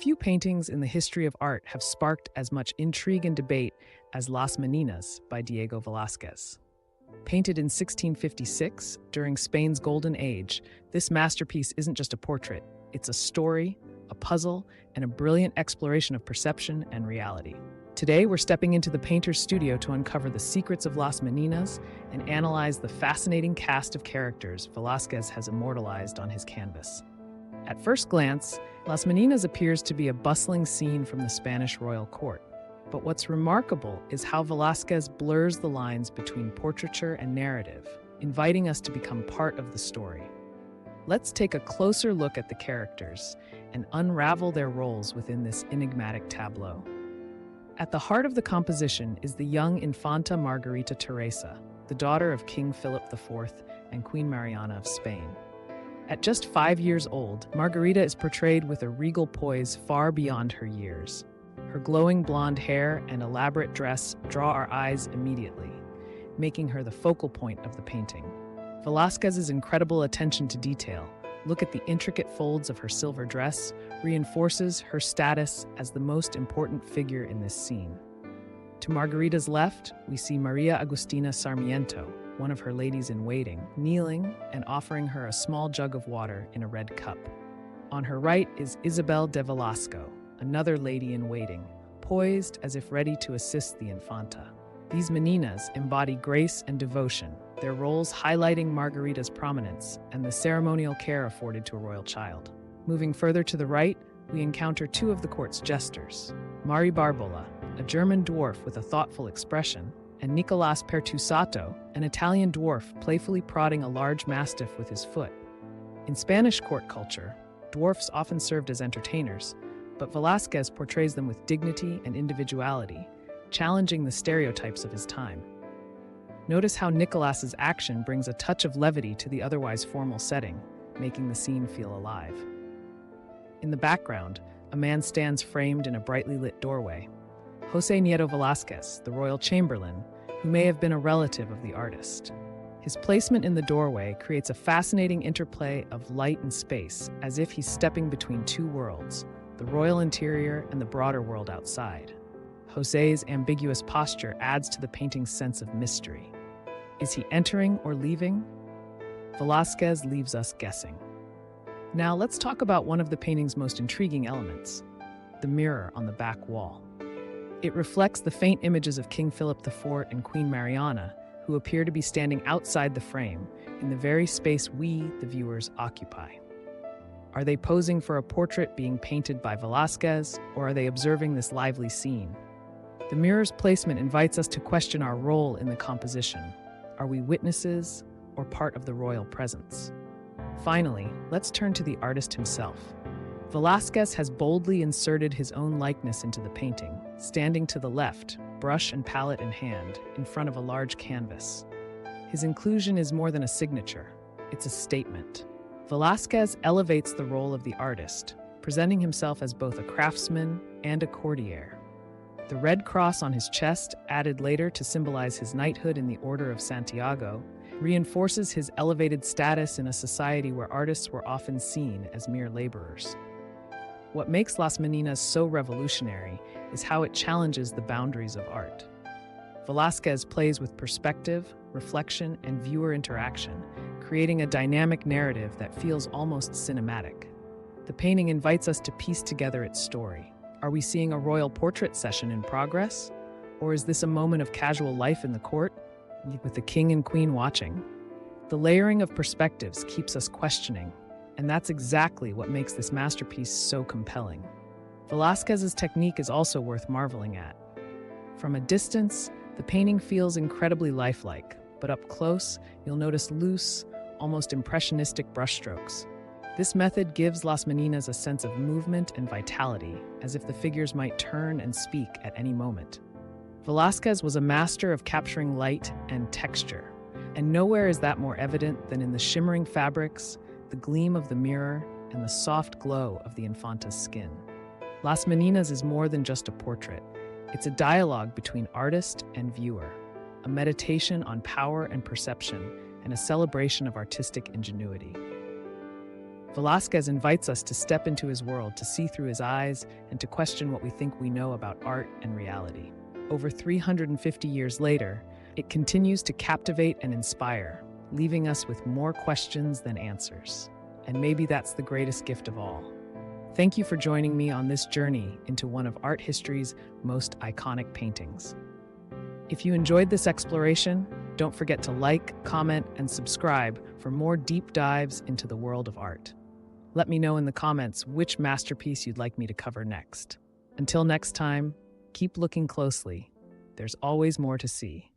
Few paintings in the history of art have sparked as much intrigue and debate as Las Meninas by Diego Velázquez. Painted in 1656, during Spain's Golden Age, this masterpiece isn't just a portrait, it's a story, a puzzle, and a brilliant exploration of perception and reality. Today, we're stepping into the painter's studio to uncover the secrets of Las Meninas and analyze the fascinating cast of characters Velázquez has immortalized on his canvas. At first glance, Las Meninas appears to be a bustling scene from the Spanish royal court. But what's remarkable is how Velázquez blurs the lines between portraiture and narrative, inviting us to become part of the story. Let's take a closer look at the characters and unravel their roles within this enigmatic tableau. At the heart of the composition is the young Infanta Margaret Theresa, the daughter of King Philip IV and Queen Mariana of Spain. At just 5 years old, Margarita is portrayed with a regal poise far beyond her years. Her glowing blonde hair and elaborate dress draw our eyes immediately, making her the focal point of the painting. Velázquez's incredible attention to detail, look at the intricate folds of her silver dress, reinforces her status as the most important figure in this scene. To Margarita's left, we see Maria Agustina Sarmiento, one of her ladies-in-waiting, kneeling and offering her a small jug of water in a red cup. On her right is Isabel de Velasco, another lady-in-waiting, poised as if ready to assist the Infanta. These Meninas embody grace and devotion, their roles highlighting Margarita's prominence and the ceremonial care afforded to a royal child. Moving further to the right, we encounter two of the court's jesters, Mari Barbola, a German dwarf with a thoughtful expression, and Nicolas Pertusato, an Italian dwarf playfully prodding a large mastiff with his foot. In Spanish court culture, dwarfs often served as entertainers, but Velázquez portrays them with dignity and individuality, challenging the stereotypes of his time. Notice how Nicolas's action brings a touch of levity to the otherwise formal setting, making the scene feel alive. In the background, a man stands framed in a brightly lit doorway. José Nieto Velázquez, the royal chamberlain, who may have been a relative of the artist. His placement in the doorway creates a fascinating interplay of light and space, as if he's stepping between two worlds, the royal interior and the broader world outside. José's ambiguous posture adds to the painting's sense of mystery. Is he entering or leaving? Velázquez leaves us guessing. Now let's talk about one of the painting's most intriguing elements, the mirror on the back wall. It reflects the faint images of King Philip IV and Queen Mariana, who appear to be standing outside the frame, in the very space we, the viewers, occupy. Are they posing for a portrait being painted by Velázquez, or are they observing this lively scene? The mirror's placement invites us to question our role in the composition. Are we witnesses or part of the royal presence? Finally, let's turn to the artist himself. Velázquez has boldly inserted his own likeness into the painting, standing to the left, brush and palette in hand, in front of a large canvas. His inclusion is more than a signature, it's a statement. Velázquez elevates the role of the artist, presenting himself as both a craftsman and a courtier. The red cross on his chest, added later to symbolize his knighthood in the Order of Santiago, reinforces his elevated status in a society where artists were often seen as mere laborers. What makes Las Meninas so revolutionary is how it challenges the boundaries of art. Velázquez plays with perspective, reflection, and viewer interaction, creating a dynamic narrative that feels almost cinematic. The painting invites us to piece together its story. Are we seeing a royal portrait session in progress? Or is this a moment of casual life in the court, with the king and queen watching? The layering of perspectives keeps us questioning, and that's exactly what makes this masterpiece so compelling. Velázquez's technique is also worth marveling at. From a distance, the painting feels incredibly lifelike, but up close, you'll notice loose, almost impressionistic brushstrokes. This method gives Las Meninas a sense of movement and vitality, as if the figures might turn and speak at any moment. Velázquez was a master of capturing light and texture, and nowhere is that more evident than in the shimmering fabrics, the gleam of the mirror, and the soft glow of the Infanta's skin. Las Meninas is more than just a portrait. It's a dialogue between artist and viewer, a meditation on power and perception, and a celebration of artistic ingenuity. Velázquez invites us to step into his world, to see through his eyes, and to question what we think we know about art and reality. Over 350 years later, it continues to captivate and inspire, leaving us with more questions than answers. And maybe that's the greatest gift of all. Thank you for joining me on this journey into one of art history's most iconic paintings. If you enjoyed this exploration, don't forget to like, comment, and subscribe for more deep dives into the world of art. Let me know in the comments which masterpiece you'd like me to cover next. Until next time, keep looking closely. There's always more to see.